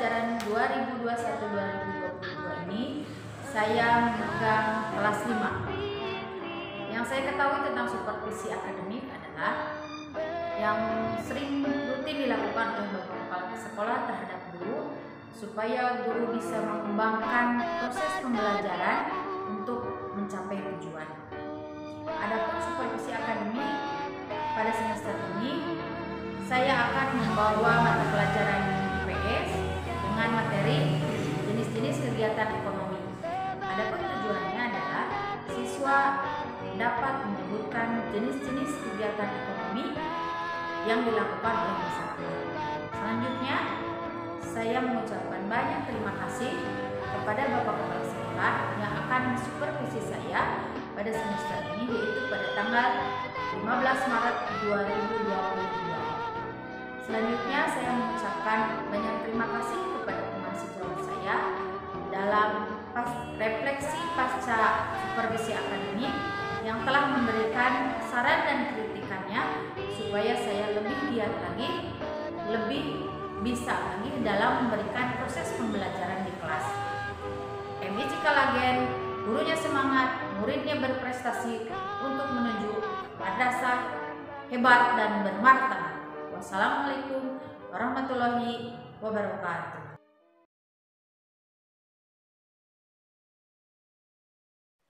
pembelajaran 2021-2022 ini saya memegang kelas 5. Yang saya ketahui tentang supervisi akademik adalah yang sering rutin dilakukan oleh Bapak Kepala Sekolah terhadap guru supaya guru bisa mengembangkan proses pembelajaran untuk mencapai tujuan. Adapun supervisi akademik pada semester ini saya akan membawa mata pelajaran IPS dengan materi jenis-jenis kegiatan ekonomi. Adapun tujuannya adalah siswa dapat menyebutkan jenis-jenis kegiatan ekonomi yang dilakukan oleh masyarakat. Selanjutnya, saya mengucapkan banyak terima kasih kepada Bapak Kepala Sekolah yang akan mensupervisi saya pada semester ini, yaitu pada tanggal 15 Maret 2022. Selanjutnya, saya mengucapkan banyak terima kasih kepada teman sejawat saya dalam refleksi pasca supervisi akademik yang telah memberikan saran dan kritikannya supaya saya lebih giat lagi, lebih bisa lagi dalam memberikan proses pembelajaran di kelas. MI Cikalagen, gurunya semangat, muridnya berprestasi untuk menuju madrasah hebat dan bermartabat. Wassalamualaikum warahmatullahi wabarakatuh.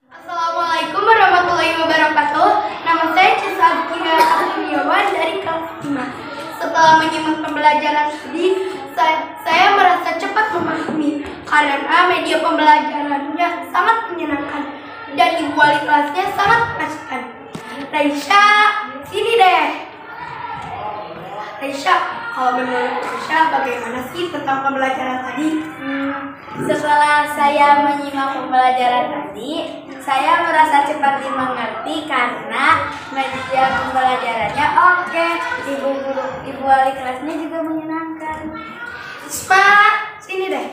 Assalamualaikum warahmatullahi wabarakatuh. Nama saya Cesa Kira Apriyawan dari kelas 5. Setelah menyimak pembelajaran tadi, saya merasa cepat memahami karena media pembelajarannya sangat menyenangkan dan ibu wali kelasnya sangat mengasihkan. Raisya, sini deh. Raisya, kalau menurut Raisya bagaimana sih tentang pembelajaran tadi? Setelah saya menyimak pembelajaran tadi, saya merasa cepat dimengerti karena media pembelajarannya oke. Ibu wali kelasnya juga menyenangkan. Isma, sini deh.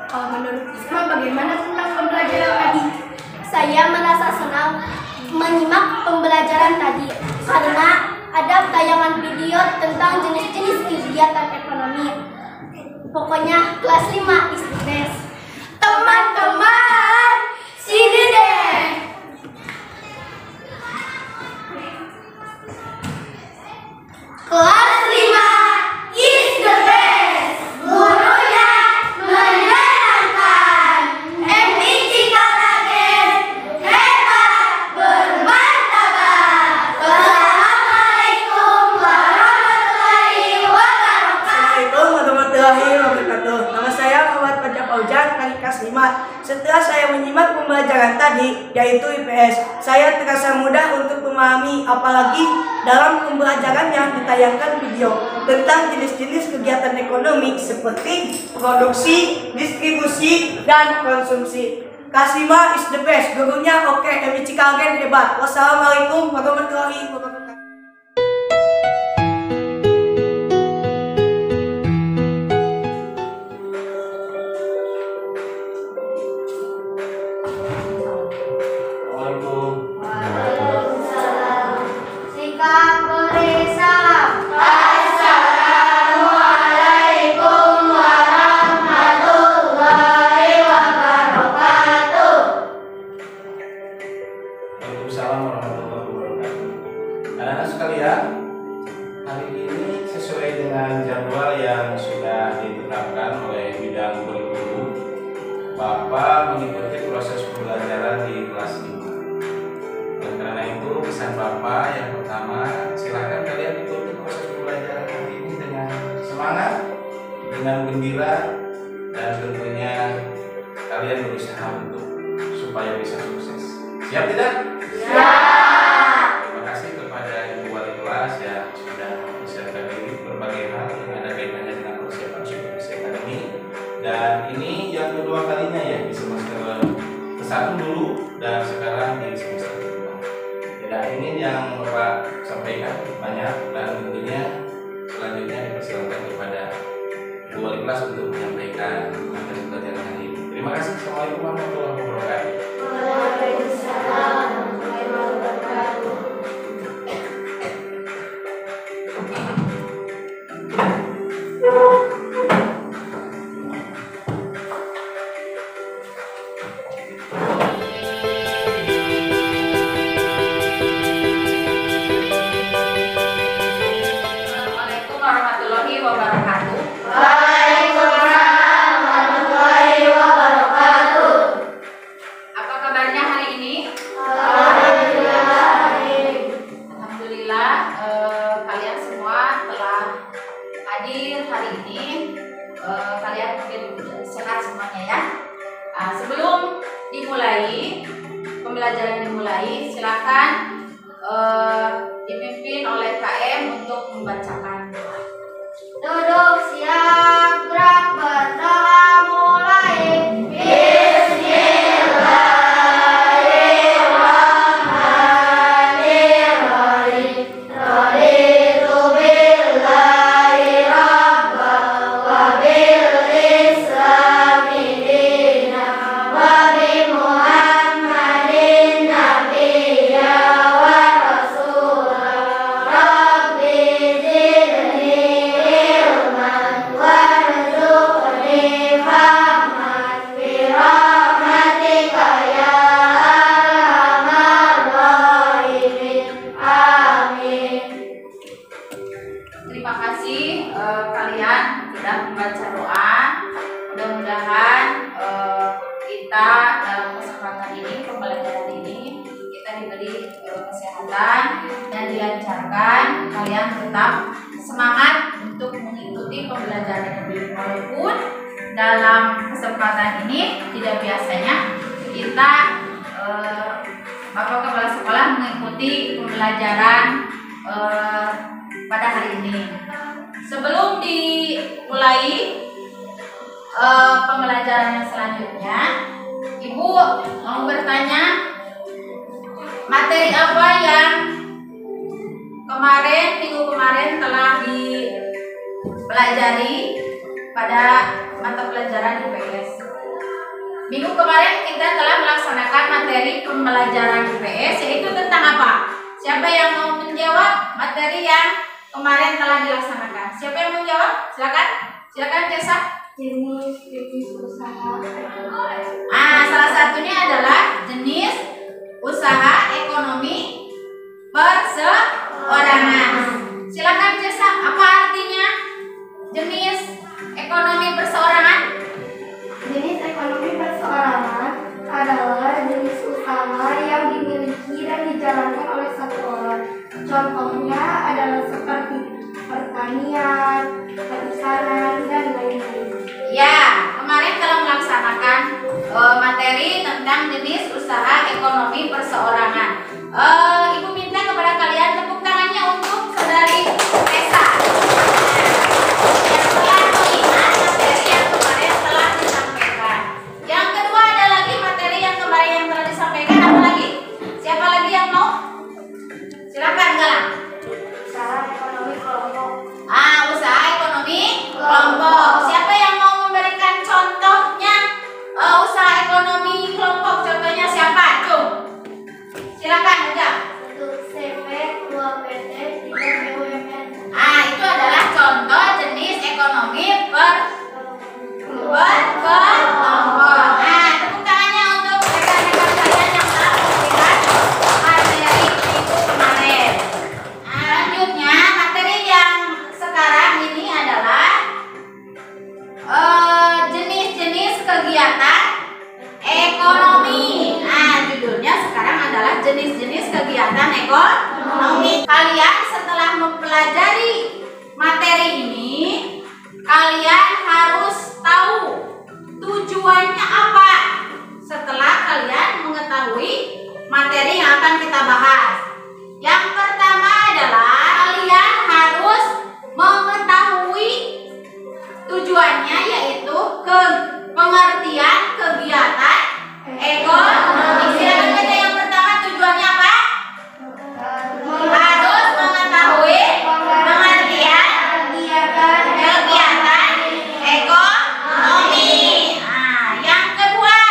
Kalau menurut Isma bagaimana tentang pembelajaran tadi? Saya merasa senang menyimak pembelajaran tadi karena ada tayangan video tentang jenis-jenis kegiatan ekonomi. Pokoknya kelas 5 is the best. Teman-teman, sini deh. Kelas 5 is the best. Gurunya menyenangkan. MI Cikalagen hebat bermartabat. Wassalamualaikum warahmatullahi wabarakatuh. Assalamualaikum warahmatullahi wabarakatuh. Nama saya Muhammad Fajar Fauzan dari kelas 5. Setelah saya menyimak pembelajaran tadi, yaitu IPS, saya terasa mudah untuk memahami, apalagi dalam pembelajaran yang ditayangkan video tentang jenis-jenis kegiatan ekonomi seperti produksi, distribusi, dan konsumsi. Kelas 5 is the best. Gurunya oke, MI Cikalagen hebat. Wassalamualaikum warahmatullahi wabarakatuh. Waalaikumsalam warahmatullahi wabarakatuh. Anak-anak sekalian, hari ini sesuai dengan jadwal yang sudah ditetapkan oleh bidang kurikulum, Bapak mengikuti proses pembelajaran di kelas 5. Dan karena itu pesan Bapak yang pertama, silakan kalian ikuti proses pembelajaran hari ini dengan semangat, dengan gembira, dan tentunya kalian berusaha untuk supaya bisa sukses. Siap tidak? Terima kasih kepada Ibu Wali kelas yang sudah mempersiapkan diri berbagai hal yang ada kaitannya dengan persiapan supervisi akademik. Dan ini yang kedua kalinya ya di semester ke-1 dulu dan sekarang di semester ke-2. Tidak ingin yang Bapak sampaikan banyak dan tentunya selanjutnya dipersilakan kepada Ibu Wali kelas untuk menyampaikan materi pelajaran hari ini. Terima kasih. Assalamualaikum warahmatullahi wabarakatuh. Waalaikumsalam warahmatullahi wabarakatuh. pembelajaran dimulai. Silakan dipimpin oleh KM untuk membacakan. Duduk siap, gerak berdoa mulai. Bismillahirrahmanirrahim. Raditu billahi rabban wa bil islami dinan wa bi Muhammadin nabiyya wa rasulah. Rabbi zidni ilman warzuqni fahman bi rahmatika ya arhamar rahimin. Amin. Terima kasih kalian sudah membaca doa. Mudah-mudahan kita dalam kesempatan ini, pembelajaran ini, kita diberi kesehatan dan dilancarkan. Kalian tetap semangat untuk mengikuti pembelajaran ini, walaupun dalam kesempatan ini tidak biasanya kita Bapak Kepala Sekolah mengikuti pembelajaran pada hari ini. Sebelum dimulai pembelajaran yang selanjutnya, Ibu mau bertanya, materi apa yang minggu kemarin telah dipelajari pada mata pelajaran IPS. Minggu kemarin kita telah melaksanakan materi pembelajaran IPS, yaitu tentang apa? Siapa yang mau menjawab materi yang kemarin telah dilaksanakan? Siapa yang mau menjawab? Silakan Jessa. Jenis usaha. Salah satunya adalah jenis usaha ekonomi perseorangan. Silakan Jessa, apa artinya jenis ekonomi perseorangan? Jenis ekonomi perseorangan adalah jenis usaha yang dimiliki dan dijalankan oleh satu orang. Contohnya adalah seperti pertanian, periklanan, dan lain-lain. Ya, kemarin telah melaksanakan materi tentang jenis usaha ekonomi perseorangan. Ibu minta kepada kalian tepuk tangannya untuk saudari Tessa yang telah mengingat materi yang kemarin telah disampaikan. Yang kedua, ada lagi materi yang kemarin yang telah disampaikan. Apa lagi? Siapa lagi yang mau? Silakan Galang. Usaha ekonomi kelompok. Usaha ekonomi kelompok. Siapa yang mau memberikan contohnya usaha ekonomi kelompok? Contohnya siapa? Cung. Silakan aja. 1 CV, 2 PT, 3 BUMN. Itu adalah contoh jenis ekonomi kelompok. Tepuk tangannya untuk rekan-rekan kalian yang telah memberikan materi minggu kemarin. Lanjutnya, materi yang sekarang ini adalah jenis-jenis kegiatan ekonomi. Judulnya sekarang adalah jenis-jenis kegiatan ekonomi. Kalian setelah mempelajari materi ini, kalian harus tahu tujuannya apa. Setelah kalian mengetahui materi yang akan kita bahas, yang pertama adalah kalian harus mengetahui tujuannya, yaitu pengertian kegiatan ekonomi. Silakan baca yang pertama, tujuannya apa? Harus mengetahui pengertian kegiatan ekonomi. Yang kedua,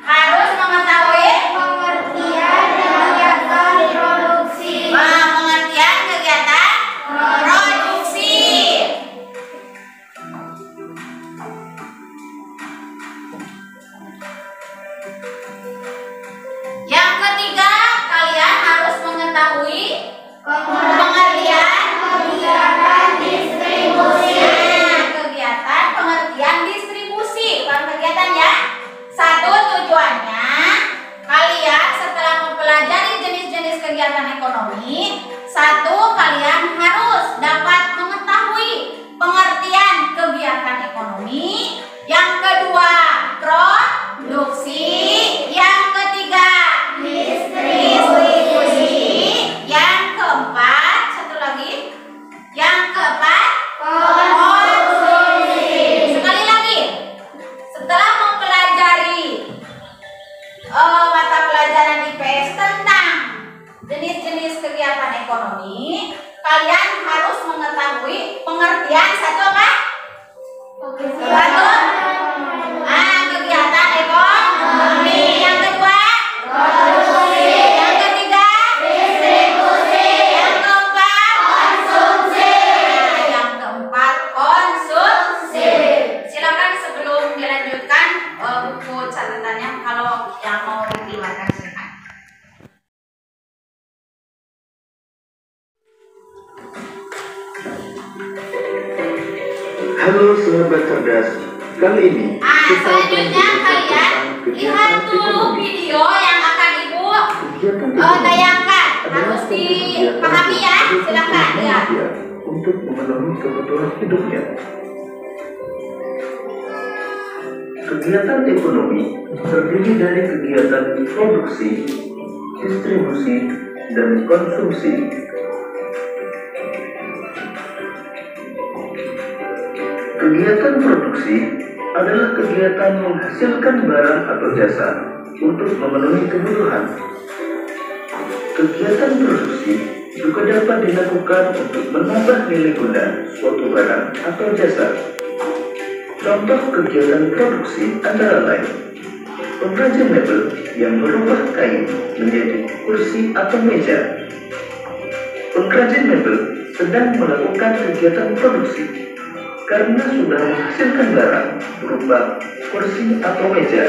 harus mengetahui Pengertian kegiatan produksi. pengertian kegiatan produksi. mata pelajaran IPS tentang jenis-jenis kegiatan ekonomi, kalian harus mengetahui pengertian satu apa? Satu, kegiatan ekonomi. Yang kedua, produksi. Yang ketiga, distribusi. Yang keempat, konsumsi. Yang keempat, konsumsi. Silakan sebelum dilanjutkan buku catatannya, kalau yang mau dikeluarkan silakan. Halo sahabat cerdas, kali ini kita akan selanjutnya kalian lihat dulu video yang akan ibu tayangkan, harus dipahami ya, silakan lihat. Untuk memenuhi kebutuhan hidupnya. Kegiatan ekonomi terdiri dari kegiatan produksi, distribusi, dan konsumsi. Kegiatan produksi adalah kegiatan menghasilkan barang atau jasa untuk memenuhi kebutuhan. Kegiatan produksi juga dapat dilakukan untuk menambah nilai guna suatu barang atau jasa. Contoh kegiatan produksi antara lain pengrajin mebel yang merubah kain menjadi kursi atau meja. Pengrajin mebel sedang melakukan kegiatan produksi karena sudah menghasilkan barang berupa kursi atau meja.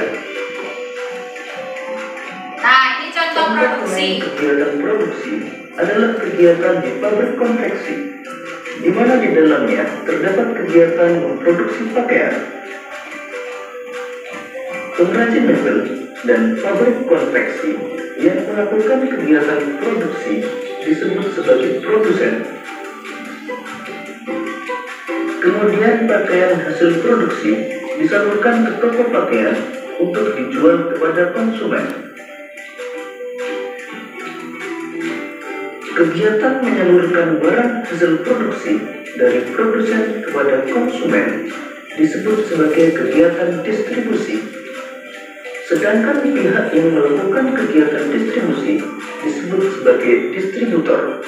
Nah, ini contoh produksi. Kegiatan produksi adalah kegiatan di pabrik konveksi, di mana di dalamnya terdapat kegiatan memproduksi pakaian. Pengrajin mebel dan pabrik konveksi yang melakukan kegiatan produksi disebut sebagai produsen. Kemudian pakaian hasil produksi disalurkan ke toko pakaian untuk dijual kepada konsumen. Kegiatan menyalurkan barang hasil produksi dari produsen kepada konsumen disebut sebagai kegiatan distribusi. Sedangkan pihak yang melakukan kegiatan distribusi disebut sebagai distributor.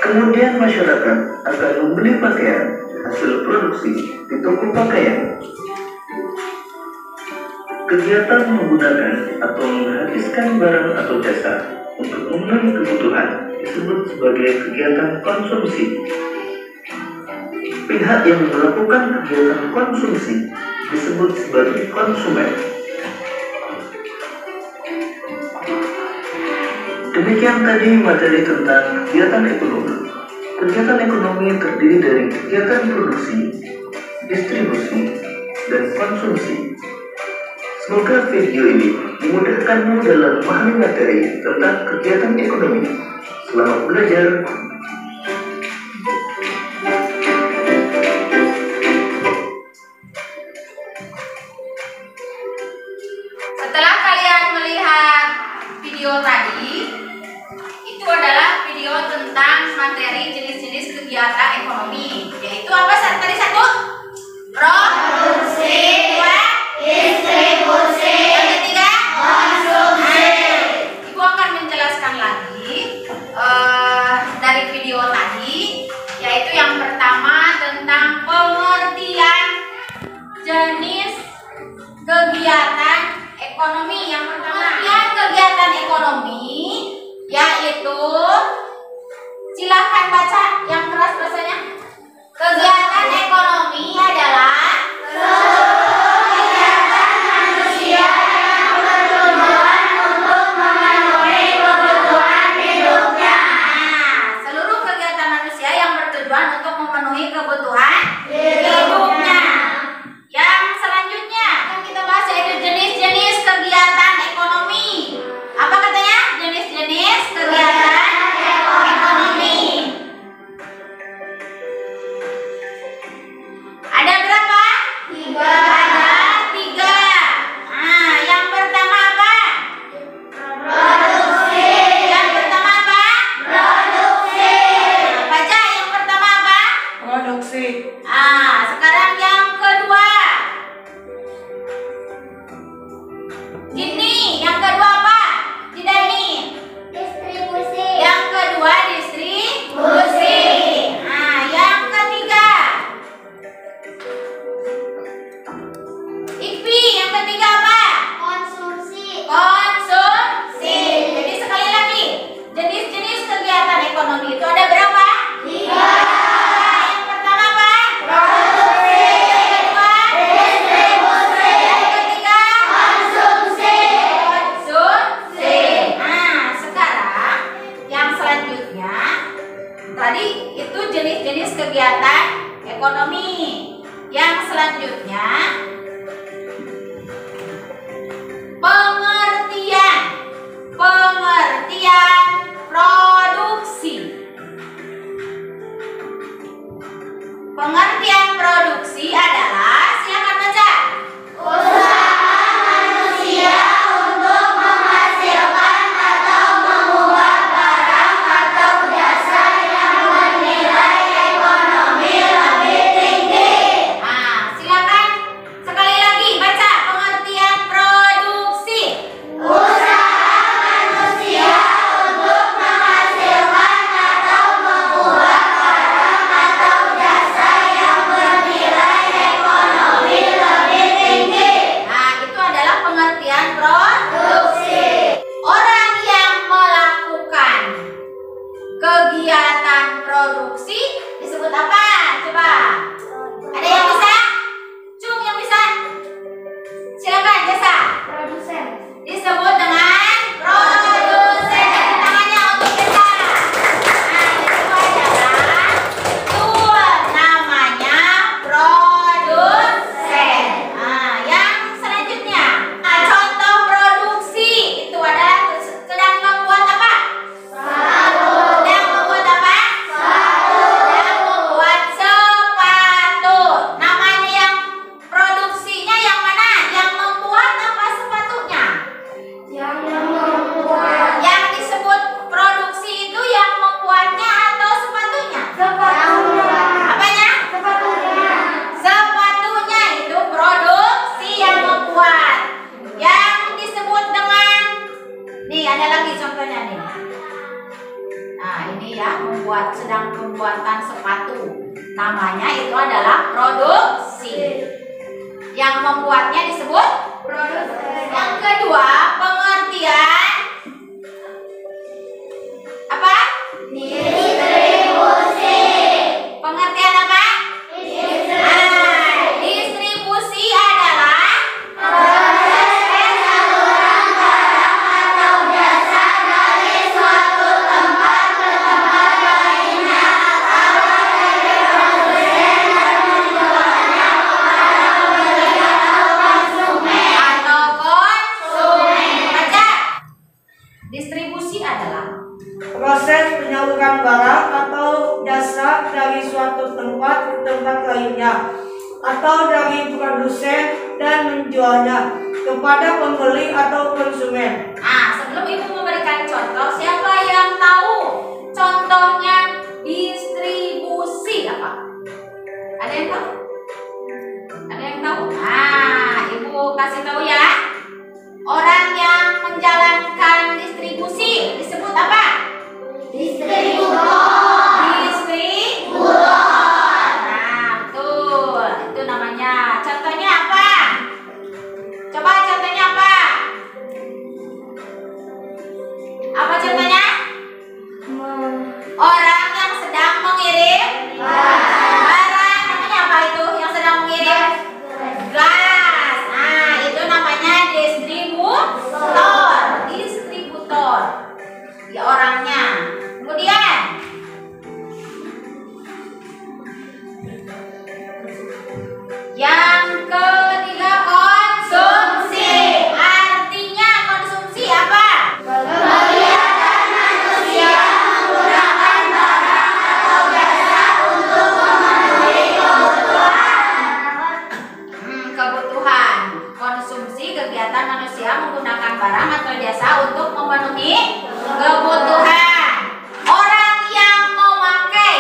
Kemudian masyarakat akan membeli pakaian hasil produksi di toko pakaian. Kegiatan menggunakan atau menghabiskan barang atau jasa untuk memenuhi kebutuhan disebut sebagai kegiatan konsumsi. Pihak yang melakukan kegiatan konsumsi disebut sebagai konsumen. Demikian tadi materi tentang kegiatan ekonomi. Kegiatan ekonomi terdiri dari kegiatan produksi, distribusi, dan konsumsi. Semoga video ini memudahkanmu dalam memahami materi tentang kegiatan ekonomi. Selamat belajar. Setelah kalian melihat video tadi, itu adalah video tentang materi jenis-jenis kegiatan ekonomi, yaitu apa tadi? Satu, produksi. Dua, distribusi. Yang ketiga, konsumsi. Ibu akan menjelaskan lagi dari video tadi, yaitu yang pertama tentang pengertian jenis kegiatan ekonomi. Yang pertama, kegiatan ekonomi yaitu, silakan baca yang keras bahasanya. Kegiatan ekonomi adalah kegiatan manusia yang bertujuan untuk memenuhi kebutuhan hidupnya. Seluruh kegiatan manusia yang bertujuan untuk memenuhi kebutuhan hidupnya. Yang selanjutnya yang kita bahas yaitu jenis-jenis kegiatan ekonomi. Apa katanya? Jenis-jenis kegiatan ekonomi. Ada berapa? 3. membuatnya disebut Produsen. Yang kedua, pengertian apa? Distribusi. Pengertian apa? Distribusi adalah Proses penyaluran barang atau jasa dari suatu tempat ke tempat lainnya atau dari produsen dan menjualnya kepada pembeli atau konsumen. Baca. Distribusi adalah Proses penyaluran barang atau jasa dari suatu tempat ke tempat lainnya atau dari produsen dan menjualnya kepada pembeli atau konsumen. sebelum Ibu memberikan contoh, siapa yang tahu contohnya distribusi apa? Ada yang tahu? Ada yang tahu? Ibu kasih tahu ya. Orang yang menjalankan distribusi disebut apa? Distributor. Distributor. Betul. Itu namanya. Contohnya apa? Coba contohnya apa? Apa contohnya? Orang yang sedang mengirim barang. Namanya apa itu yang sedang mengirim? Gas. Itu namanya distributor. Distributor. Ya orangnya. Kemudian yang ketiga, konsumsi. Artinya konsumsi apa? Kegiatan manusia menggunakan barang atau jasa untuk memenuhi Kebutuhan. Konsumsi kegiatan manusia menggunakan barang atau jasa untuk memenuhi kebutuhan. Orang yang memakai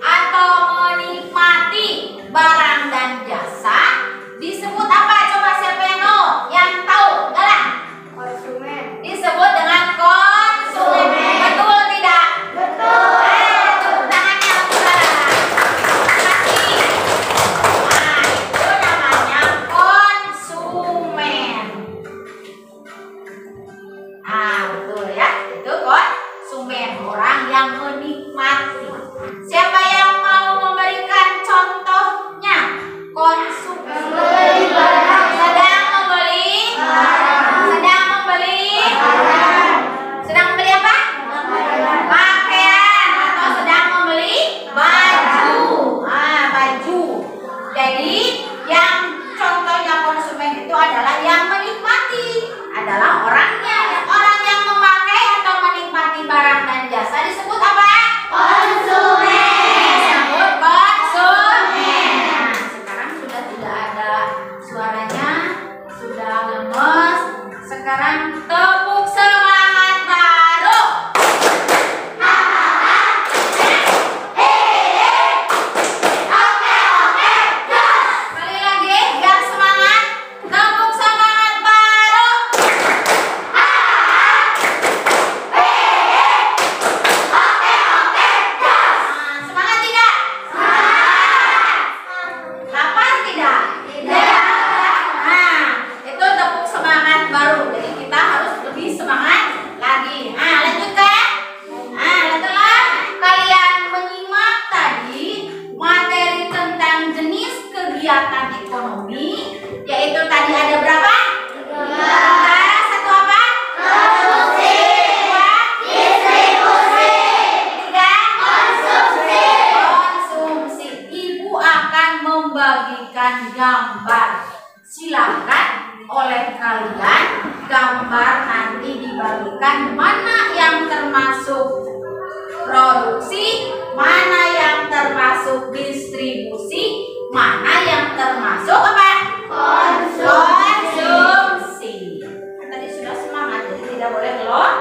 atau menikmati barang dan jasa disebut apa? Coba siapa yang tahu? Yang tahu? Galang. Konsumen. Disebut dengan konsumen. Betul tidak? Betul. Tepuk tangannya untuk Galang. Terima kasih. Itu namanya konsumen. Betul ya. Itu konsumen, orang yang menikmati. Siapa yang mau memberikan contohnya? Konsumen. Membeli barang. Sedang membeli. Sedang membeli. Sedang membeli apa? Pakaian atau sedang membeli baju. Baju. Jadi yang contohnya konsumen itu adalah yang menikmati, adalah orangnya. Orang yang memakai atau menikmati barang dan jasa disebut apa? Konsumen. Disebut konsumen. Sekarang sudah tidak ada suaranya, sudah lemes. Sekarang tepuk semangat baru. Sekali lagi, yang semangat, tepuk semangat baru. Semangat tidak? Lapar tidak? Tidak. Itu tepuk semangat baru. Jadi kita harus lebih semangat lagi. Lanjutkan. Setelah kalian menyimak tadi materi tentang jenis kegiatan ekonomi, yaitu tadi ada berapa? Satu apa? Produksi. Dua. Distribusi. Tiga. Konsumsi. Konsumsi. Ibu akan membagikan gambar. Silakan oleh kalian gambar nanti dibagikan mana yang termasuk produksi, mana yang termasuk distribusi, mana yang termasuk apa? Konsumsi. Tadi sudah semangat, jadi tidak boleh ngelok.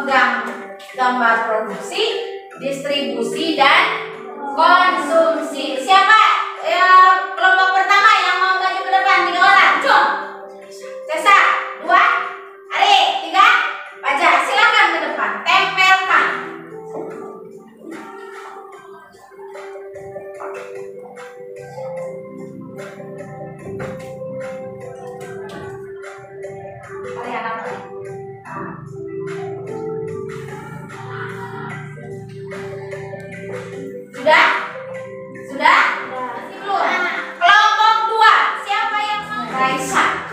memegang gambar produksi, distribusi, dan konsumsi. Siapa kelompok pertama yang mau maju ke depan? 3 orang. Cung. Cesa, 2, Ari, 3, Paja. Silakan ke depan. Tempelkan. Kalian apa? Sudah? Sudah? Masih belum? Kelompok 2. Siapa yang mau? Raisa.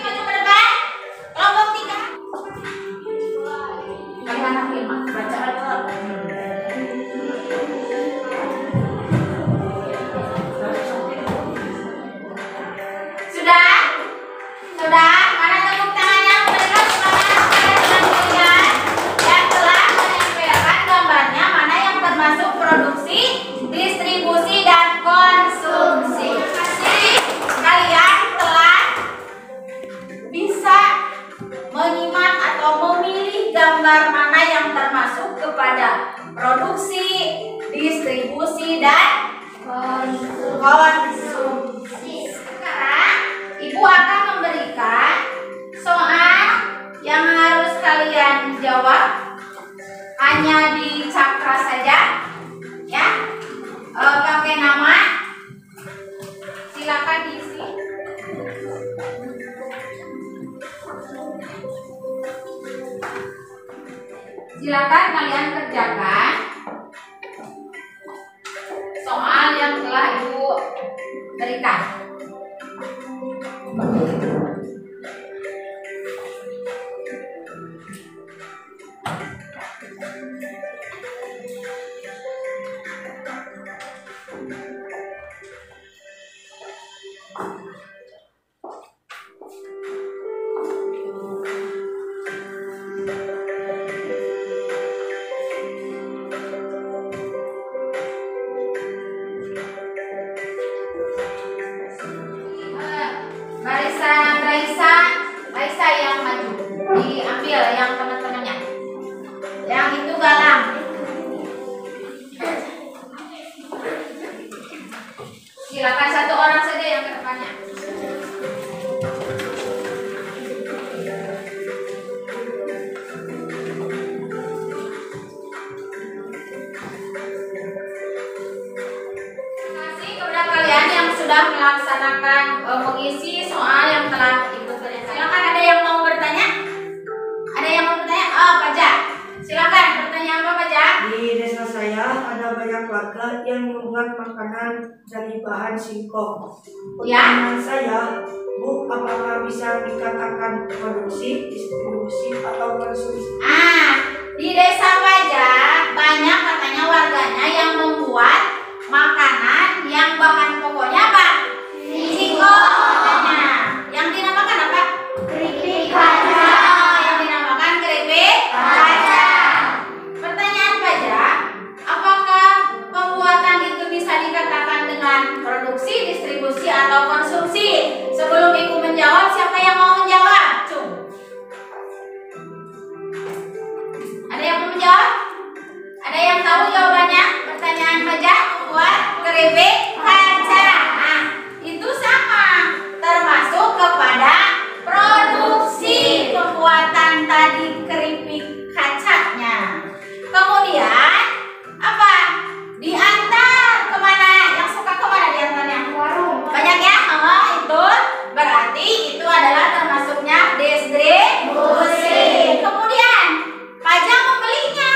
Maju ke depan. Kelompok 3. Kalian anak 5. Baca betul. Sudah? Sudah? Mana tepuk tangannya? Berikan semangat kepada kalian yang telah menempelkan gambarnya mana yang termasuk produksi, distribusi, dan konsumsi. Jadi kalian telah bisa menyimak atau memilih gambar mana yang termasuk kepada produksi, distribusi, dan konsumsi. Sekarang Ibu akan memberikan soal yang harus kalian jawab hanya di cakra saja, ya. Pakai nama, silakan diisi. Silakan kalian kerjakan soal yang telah Ibu berikan. Raisa yang maju, diambil yang teman-temannya, yang itu galang. Silakan satu orang saja yang ke depannya. Terima kasih kepada kalian yang sudah melaksanakan mengisi soal yang telah Ibu berikan. Silakan, ada yang mau bertanya? Ada yang mau bertanya? Oh, Paja. Silakan, pertanyaan apa, Paja? Di desa saya ada banyak warga yang membuat makanan dari bahan singkong. Ya. Pertanyaan saya, Bu, apakah bisa dikatakan produksi, distribusi, atau konsumsi? Di desa Paja banyak katanya warganya yang membuat makanan yang bahan pokoknya apa? Singkong katanya. Yang dinamakan apa? Keripik kaca. Yang dinamakan keripik kaca. Pertanyaan Paja, apakah pembuatan itu bisa dikatakan dengan produksi, distribusi, atau konsumsi? Sebelum Ibu menjawab, siapa yang mau menjawab? Cung. Ada yang mau menjawab? Ada yang tahu jawabannya? Pertanyaan Paja, membuat keripik kaca. Itu sama, termasuk kepada produksi pembuatan tadi keripik kacanya. Kemudian apa? Diantar kemana? Yang suka kemana diantarnya? Warung. Banyak ya? Itu berarti itu adalah termasuknya distribusi. Kemudian Paja membelinya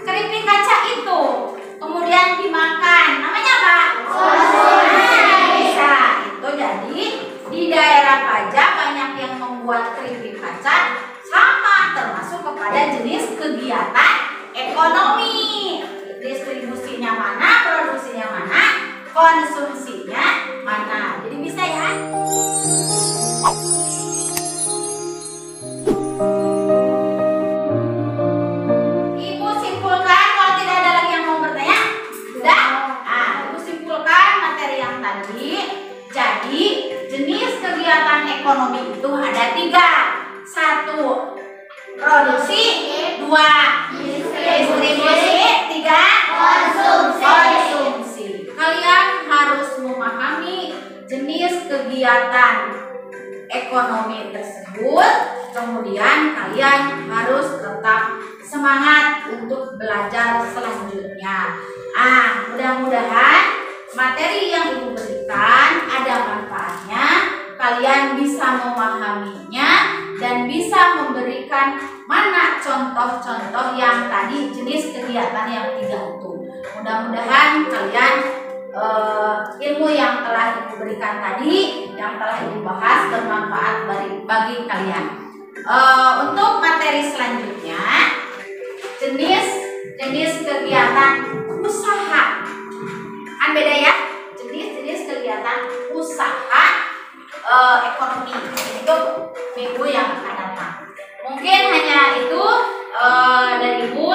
keripik kaca itu, kemudian dimakan. Namanya apa? Bisa. Itu jadi di daerah Paja banyak yang membuat keripik kaca, sama termasuk kepada jenis kegiatan ekonomi. Distribusinya mana, produksinya mana, konsumsinya mana. Jadi bisa ya. Ibu simpulkan, kalau tidak ada lagi yang mau bertanya. Sudah? Ibu simpulkan materi yang tadi. ekonomi itu ada 3. 1. Produksi, 2. Distribusi, 3. Konsumsi. Kalian harus memahami jenis kegiatan ekonomi tersebut. Kemudian kalian harus tetap semangat untuk belajar selanjutnya. Mudah-mudahan materi yang Ibu berikan ada manfaatnya. Kalian bisa memahaminya dan bisa memberikan mana contoh-contoh yang tadi jenis kegiatan yang 3 itu. Mudah-mudahan kalian ilmu yang telah Ibu berikan tadi, yang telah Ibu bahas bermanfaat bagi kalian. Untuk materi selanjutnya, jenis kegiatan usaha. Kan beda ya, jenis kegiatan usaha ekonomi untuk minggu yang akan datang. Mungkin hanya itu dari Ibu.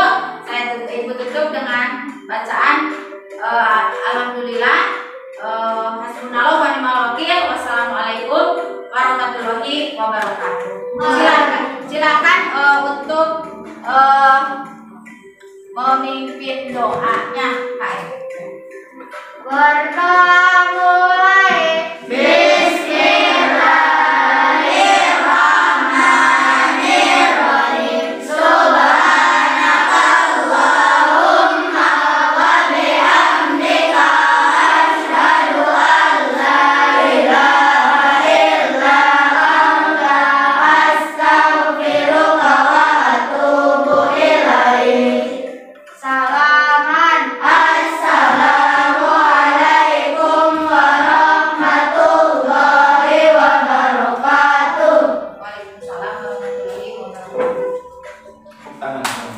Ibu tutup dengan bacaan alhamdulillah, hasbunallah wa ni'mal wakil, wassalamualaikum warahmatullahi wabarakatuh. Silakan untuk memimpin doanya, Kak. Mulai. Bismillahirrahmanirrahim. Subhanakallahumma wa bihamdika asyhadu an la ilaha illa anta astaghfiruka wa atubu ilaik. Salaman. Assalamualaikum warahmatullahi wabarakatuh. Waalaikumsalam warahmatullahi wabarakatuh.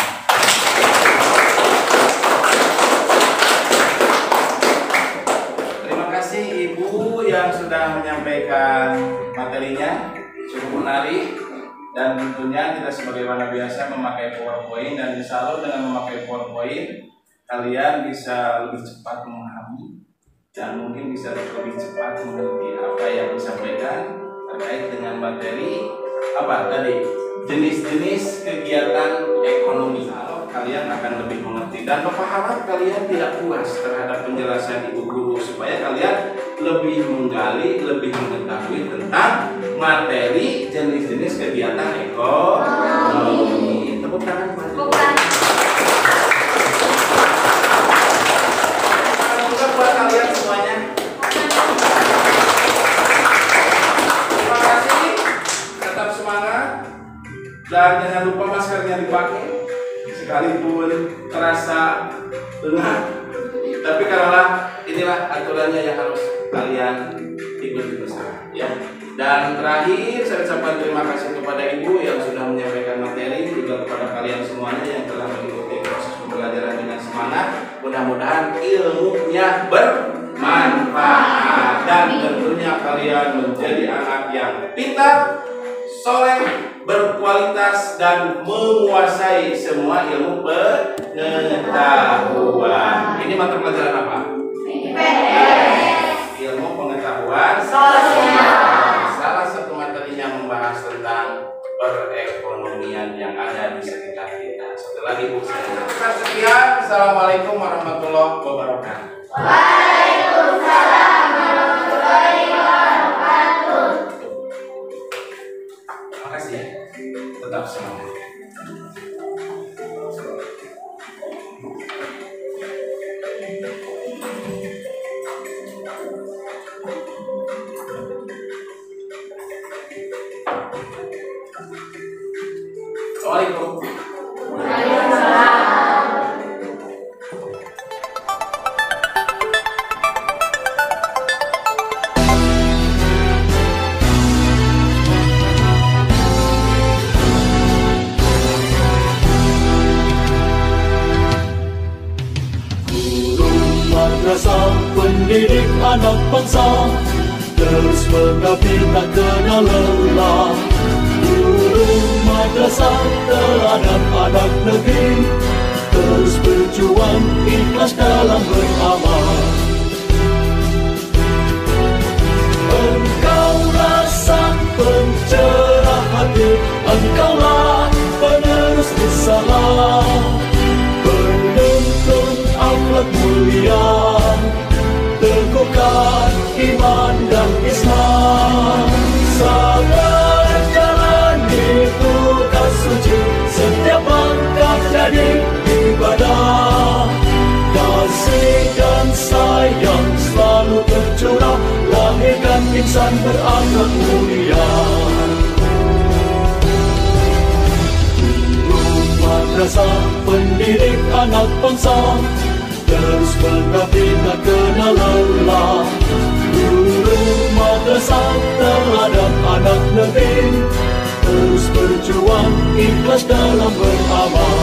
Terima kasih Ibu yang sudah menyampaikan materinya, cukup menarik. Dan tentunya kita sebagaimana biasa memakai PowerPoint, dan insya Allah dengan memakai PowerPoint kalian bisa lebih cepat memahami dan mungkin bisa lebih cepat mengerti apa yang disampaikan terkait dengan materi apa tadi, jenis-jenis kegiatan ekonomi. Kalian akan lebih mengerti, dan Bapak harap kalian tidak puas terhadap penjelasan Ibu Guru, supaya kalian lebih menggali, lebih mengetahui tentang materi jenis-jenis kegiatan ekonomi. Tepuk tangan. Salam buat kalian semuanya. Terima kasih, tetap semangat, dan jangan lupa maskernya dipakai. Sekalipun terasa lengah, tapi karena inilah aturannya yang harus kalian ikuti bersama, ya. Dan terakhir saya ucapkan terima kasih kepada Ibu yang sudah menyampaikan materi, juga kepada kalian semuanya yang telah mengikuti proses pembelajaran dengan semangat. Mudah-mudahan ilmunya bermanfaat dan tentunya kalian menjadi anak yang pintar, soleh, berkualitas, dan menguasai semua ilmu pengetahuan. Ini mata pelajaran apa? Ilmu pengetahuan sosial. Salah satu materinya membahas tentang perekonomian yang ada di sekitar kita. Setelah Ibu saya ucapkan sekian. Assalamualaikum warahmatullahi wabarakatuh. Waalaikumsalam warahmatullahi wabarakatuh. Terima kasih ya. Tetap semangat. Assalamualaikum. Madrasah pendidik anak bangsa, terus mengabdi tak kenal lelah. Guru madrasah teladan anak negeri, terus berjuang ikhlas dalam beramal. Engkaulah sang iman dan Islam. Sabar jalani tugas suci, setiap langkah jadi ibadah. Kasih dan sayang selalu tercurah, lahirkan insan berakhlak mulia. Madrasah pendidik anak bangsa, terus mengabdi tak kenal lelah. Guru madrasah terhadap anak negeri, terus berjuang ikhlas dalam beramal.